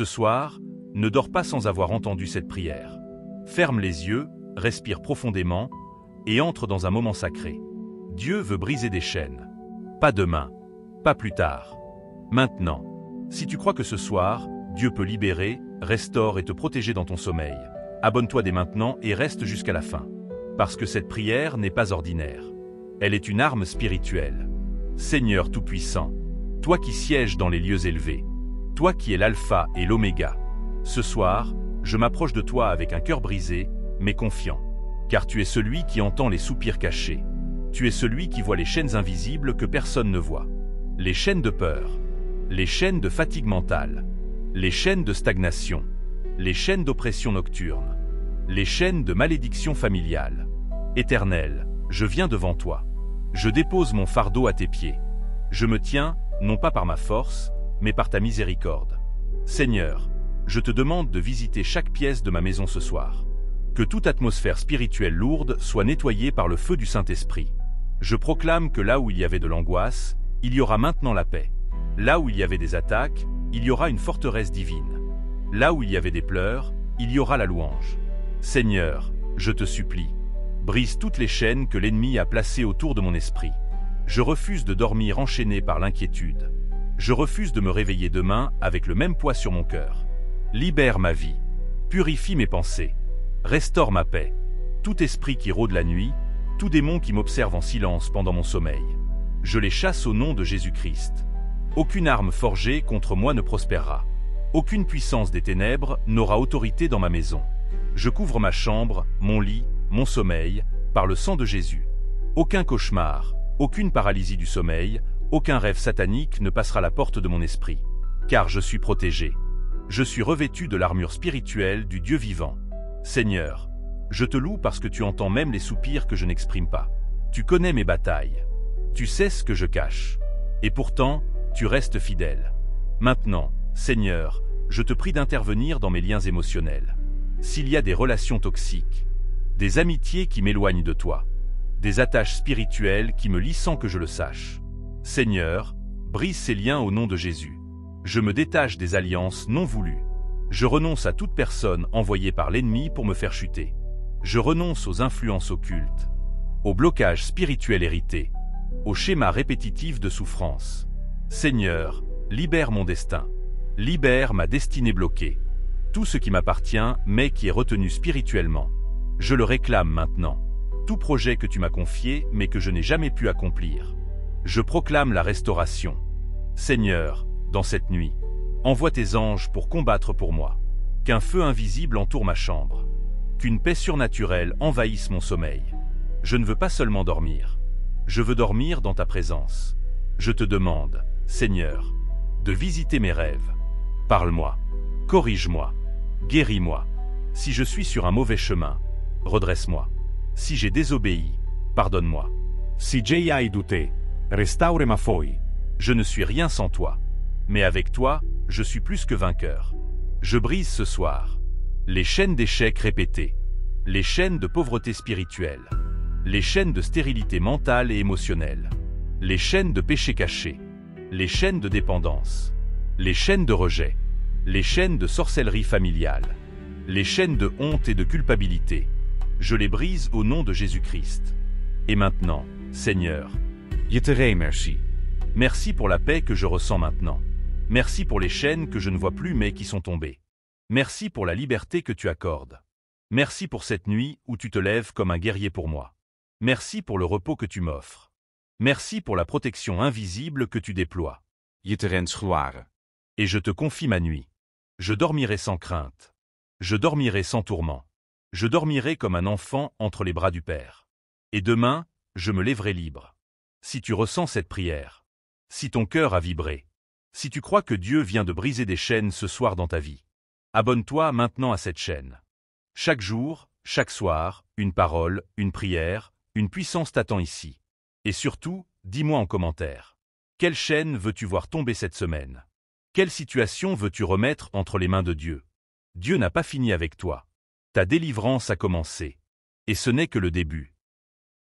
Ce soir, ne dors pas sans avoir entendu cette prière. Ferme les yeux, respire profondément et entre dans un moment sacré. Dieu veut briser des chaînes. Pas demain, pas plus tard. Maintenant. Si tu crois que ce soir, Dieu peut libérer, restaurer et te protéger dans ton sommeil, abonne-toi dès maintenant et reste jusqu'à la fin. Parce que cette prière n'est pas ordinaire. Elle est une arme spirituelle. Seigneur Tout-Puissant, toi qui sièges dans les lieux élevés, toi qui es l'alpha et l'oméga, ce soir, je m'approche de toi avec un cœur brisé, mais confiant. Car tu es celui qui entend les soupirs cachés. Tu es celui qui voit les chaînes invisibles que personne ne voit. Les chaînes de peur, les chaînes de fatigue mentale, les chaînes de stagnation, les chaînes d'oppression nocturne, les chaînes de malédiction familiale. Éternel, je viens devant toi. Je dépose mon fardeau à tes pieds. Je me tiens, non pas par ma force, mais par ta miséricorde. Seigneur, je te demande de visiter chaque pièce de ma maison ce soir. Que toute atmosphère spirituelle lourde soit nettoyée par le feu du Saint-Esprit. Je proclame que là où il y avait de l'angoisse, il y aura maintenant la paix. Là où il y avait des attaques, il y aura une forteresse divine. Là où il y avait des pleurs, il y aura la louange. Seigneur, je te supplie, brise toutes les chaînes que l'ennemi a placées autour de mon esprit. Je refuse de dormir enchaîné par l'inquiétude. Je refuse de me réveiller demain avec le même poids sur mon cœur. Libère ma vie, purifie mes pensées, restaure ma paix. Tout esprit qui rôde la nuit, tout démon qui m'observe en silence pendant mon sommeil, je les chasse au nom de Jésus-Christ. Aucune arme forgée contre moi ne prospérera. Aucune puissance des ténèbres n'aura autorité dans ma maison. Je couvre ma chambre, mon lit, mon sommeil, par le sang de Jésus. Aucun cauchemar, aucune paralysie du sommeil, aucun rêve satanique ne passera la porte de mon esprit. Car je suis protégé. Je suis revêtu de l'armure spirituelle du Dieu vivant. Seigneur, je te loue parce que tu entends même les soupirs que je n'exprime pas. Tu connais mes batailles. Tu sais ce que je cache. Et pourtant, tu restes fidèle. Maintenant, Seigneur, je te prie d'intervenir dans mes liens émotionnels. S'il y a des relations toxiques, des amitiés qui m'éloignent de toi, des attaches spirituelles qui me lient sans que je le sache, Seigneur, brise ces liens au nom de Jésus. Je me détache des alliances non voulues. Je renonce à toute personne envoyée par l'ennemi pour me faire chuter. Je renonce aux influences occultes, aux blocages spirituels hérités, aux schémas répétitifs de souffrance. Seigneur, libère mon destin. Libère ma destinée bloquée. Tout ce qui m'appartient, mais qui est retenu spirituellement. Je le réclame maintenant. Tout projet que tu m'as confié, mais que je n'ai jamais pu accomplir. Je proclame la restauration. Seigneur, dans cette nuit, envoie tes anges pour combattre pour moi. Qu'un feu invisible entoure ma chambre. Qu'une paix surnaturelle envahisse mon sommeil. Je ne veux pas seulement dormir. Je veux dormir dans ta présence. Je te demande, Seigneur, de visiter mes rêves. Parle-moi, corrige-moi, guéris-moi. Si je suis sur un mauvais chemin, redresse-moi. Si j'ai désobéi, pardonne-moi. Si j'ai hai douté, restaure-ma foi. Je ne suis rien sans toi, mais avec toi, je suis plus que vainqueur. Je brise ce soir les chaînes d'échecs répétées, les chaînes de pauvreté spirituelle, les chaînes de stérilité mentale et émotionnelle, les chaînes de péché caché, les chaînes de dépendance, les chaînes de rejet, les chaînes de sorcellerie familiale, les chaînes de honte et de culpabilité. Je les brise au nom de Jésus-Christ. Et maintenant, Seigneur, Je te remercie. merci pour la paix que je ressens maintenant. Merci pour les chaînes que je ne vois plus mais qui sont tombées. Merci pour la liberté que tu accordes. Merci pour cette nuit où tu te lèves comme un guerrier pour moi. Merci pour le repos que tu m'offres. Merci pour la protection invisible que tu déploies. Je te rends gloire. Et je te confie ma nuit. Je dormirai sans crainte. Je dormirai sans tourment. Je dormirai comme un enfant entre les bras du Père. Et demain, je me lèverai libre. Si tu ressens cette prière, si ton cœur a vibré, si tu crois que Dieu vient de briser des chaînes ce soir dans ta vie, abonne-toi maintenant à cette chaîne. Chaque jour, chaque soir, une parole, une prière, une puissance t'attend ici. Et surtout, dis-moi en commentaire. Quelle chaîne veux-tu voir tomber cette semaine? Quelle situation veux-tu remettre entre les mains de Dieu? Dieu n'a pas fini avec toi. Ta délivrance a commencé. Et ce n'est que le début.